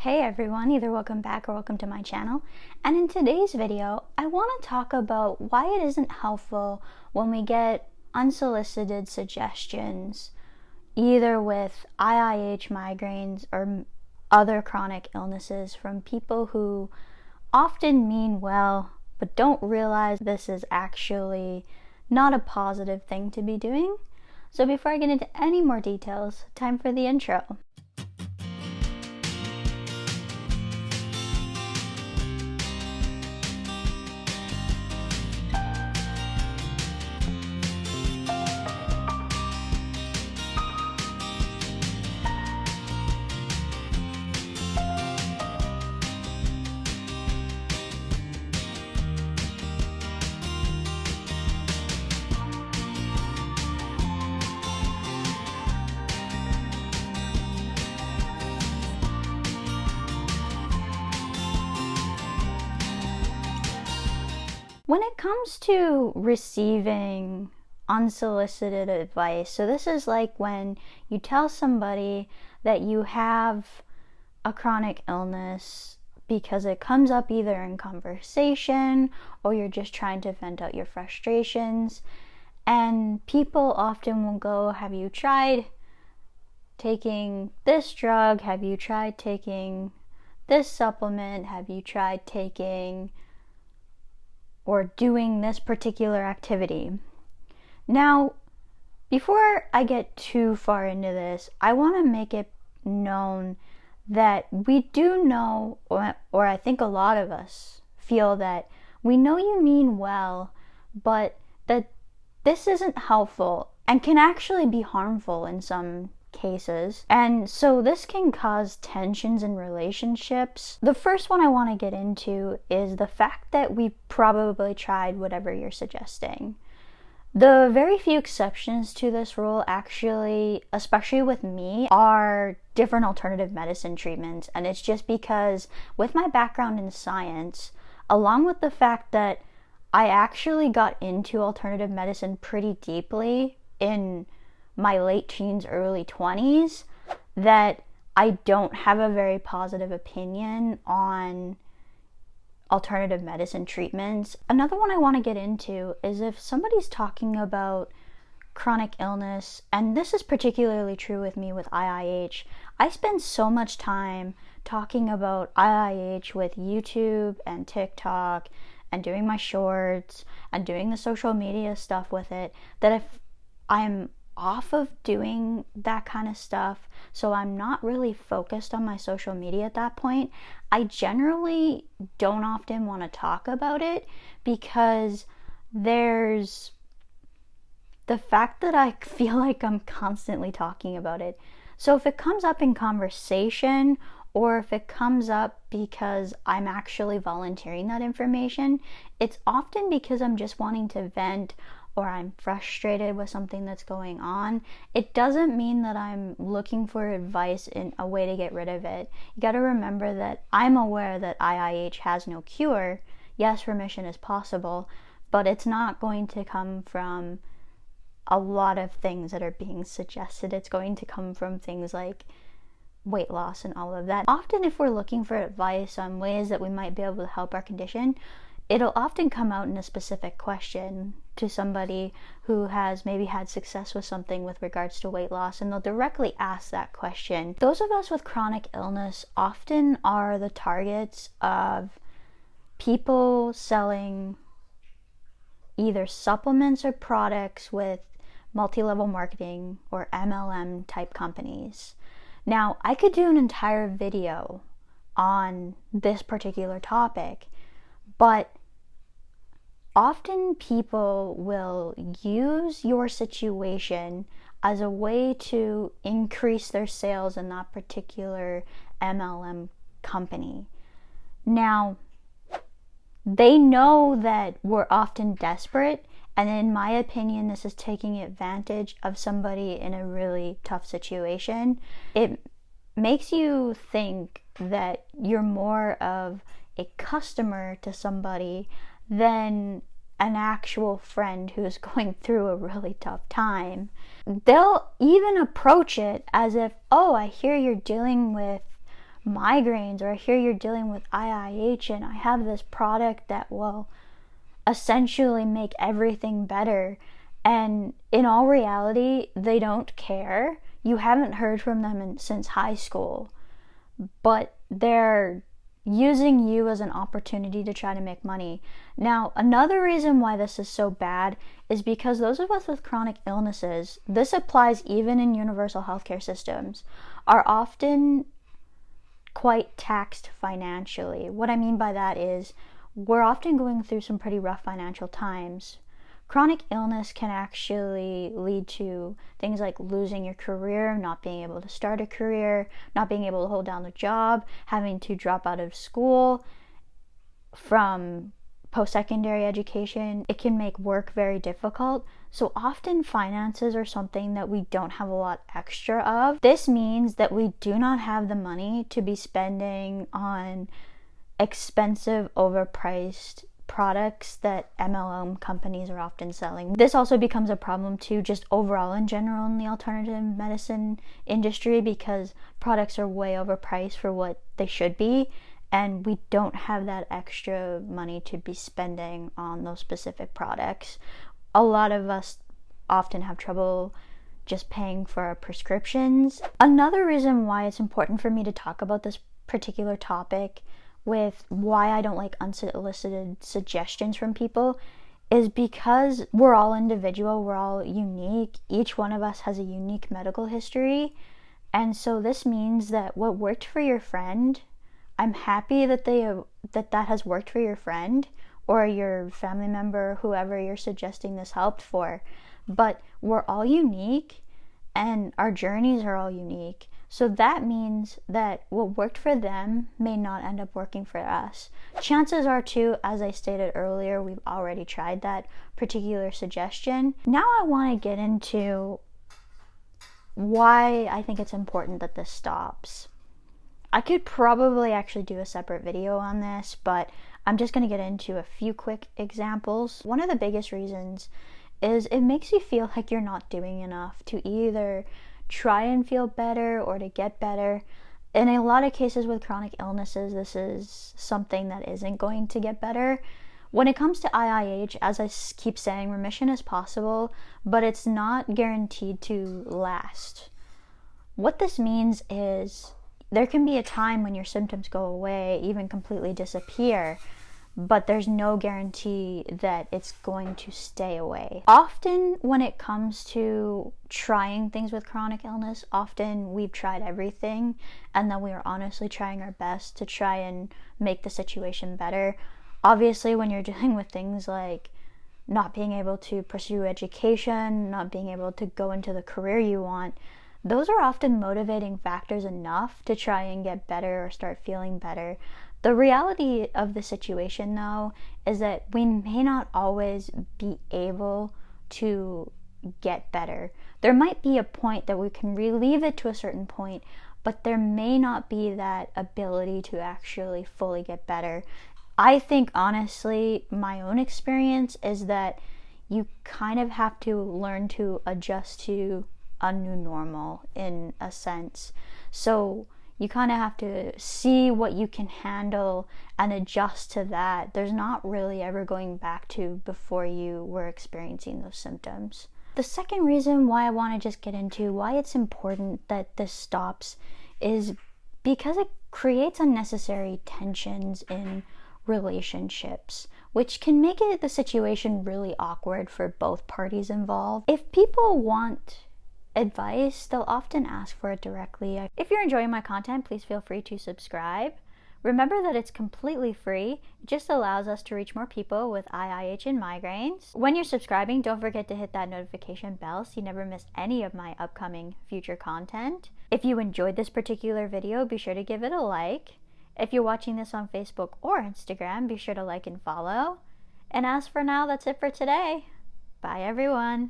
Hey everyone, either welcome back or welcome to my channel. And in today's video, I want to talk about why it isn't helpful when we get unsolicited suggestions, either with IIH, migraines, or other chronic illnesses from people who often mean well, but don't realize this is actually not a positive thing to be doing. So before I get into any more details, time for the intro. When it comes to receiving unsolicited advice, so this is like when you tell somebody that you have a chronic illness because it comes up either in conversation or you're just trying to vent out your frustrations, and people often will go, have you tried taking this drug? Have you tried taking this supplement? Have you tried taking or doing this particular activity? Now, before I get too far into this, I want to make it known that we do know, or I think a lot of us feel that we know you mean well, but that this isn't helpful and can actually be harmful in some cases. And so this can cause tensions in relationships. The first one I want to get into is the fact that we probably tried whatever you're suggesting. The very few exceptions to this rule, actually, especially with me, are different alternative medicine treatments. And it's just because with my background in science, along with the fact that I actually got into alternative medicine pretty deeply in my late teens, early 20s, that I don't have a very positive opinion on alternative medicine treatments. Another one I want to get into is if somebody's talking about chronic illness, and this is particularly true with me with IIH. I spend so much time talking about IIH with YouTube and TikTok and doing my shorts and doing the social media stuff with it, that if I'm off of doing that kind of stuff, so I'm not really focused on my social media at that point, I generally don't often want to talk about it, because there's the fact that I feel like I'm constantly talking about it. So if it comes up in conversation, or if it comes up because I'm actually volunteering that information, it's often because I'm just wanting to vent, or I'm frustrated with something that's going on. It doesn't mean that I'm looking for advice in a way to get rid of it. You got to remember that I'm aware that IIH has no cure. Yes, remission is possible, but it's not going to come from a lot of things that are being suggested. It's going to come from things like weight loss and all of that. Often if we're looking for advice on ways that we might be able to help our condition, it'll often come out in a specific question to somebody who has maybe had success with something with regards to weight loss, and they'll directly ask that question. Those of us with chronic illness often are the targets of people selling either supplements or products with multi-level marketing or MLM type companies. Now, I could do an entire video on this particular topic, but often people will use your situation as a way to increase their sales in that particular MLM company. Now, they know that we're often desperate, and in my opinion, this is taking advantage of somebody in a really tough situation. It makes you think that you're more of a customer to somebody than an actual friend who's going through a really tough time. They'll even approach it as if, oh, I hear you're dealing with migraines, or I hear you're dealing with IIH and I have this product that will essentially make everything better. And in all reality, they don't care. You haven't heard from them since high school, but they're using you as an opportunity to try to make money. Now, another reason why this is so bad is because those of us with chronic illnesses, this applies even in universal healthcare systems, are often quite taxed financially. What I mean by that is we're often going through some pretty rough financial times. Chronic illness can actually lead to things like losing your career, not being able to start a career, not being able to hold down a job, having to drop out of school from post-secondary education. It can make work very difficult. So often finances are something that we don't have a lot extra of. This means that we do not have the money to be spending on expensive, overpriced products that MLM companies are often selling. This also becomes a problem too, just overall in general in the alternative medicine industry, because products are way overpriced for what they should be, and we don't have that extra money to be spending on those specific products. A lot of us often have trouble just paying for our prescriptions. Another reason why it's important for me to talk about this particular topic with why I don't like unsolicited suggestions from people is because we're all individual, we're all unique. Each one of us has a unique medical history. And so this means that what worked for your friend, I'm happy that that has worked for your friend or your family member, whoever you're suggesting this helped for. But we're all unique and our journeys are all unique. So that means that what worked for them may not end up working for us. Chances are too, as I stated earlier, we've already tried that particular suggestion. Now I want to get into why I think it's important that this stops. I could probably actually do a separate video on this, but I'm just going to get into a few quick examples. One of the biggest reasons is it makes you feel like you're not doing enough to either try and feel better or to get better. In a lot of cases with chronic illnesses, this is something that isn't going to get better. When it comes to IIH, as I keep saying, remission is possible, but it's not guaranteed to last. What this means is there can be a time when your symptoms go away, even completely disappear, but there's no guarantee that it's going to stay away. Often when it comes to trying things with chronic illness, often we've tried everything and then we are honestly trying our best to try and make the situation better. Obviously, when you're dealing with things like not being able to pursue education, not being able to go into the career you want, those are often motivating factors enough to try and get better or start feeling better. The reality of the situation, though, is that we may not always be able to get better. There might be a point that we can relieve it to a certain point, but there may not be that ability to actually fully get better. I think, honestly, my own experience is that you kind of have to learn to adjust to a new normal in a sense. So you kind of have to see what you can handle and adjust to that. There's not really ever going back to before you were experiencing those symptoms. The second reason why I want to just get into why it's important that this stops is because it creates unnecessary tensions in relationships, which can make the situation really awkward for both parties involved. If people want advice, they'll often ask for it directly. If you're enjoying my content, please feel free to subscribe. Remember that it's completely free. It just allows us to reach more people with IIH and migraines. When you're subscribing, don't forget to hit that notification bell so you never miss any of my upcoming future content. If you enjoyed this particular video, be sure to give it a like. If you're watching this on Facebook or Instagram, be sure to like and follow. And as for now, that's it for today. Bye everyone.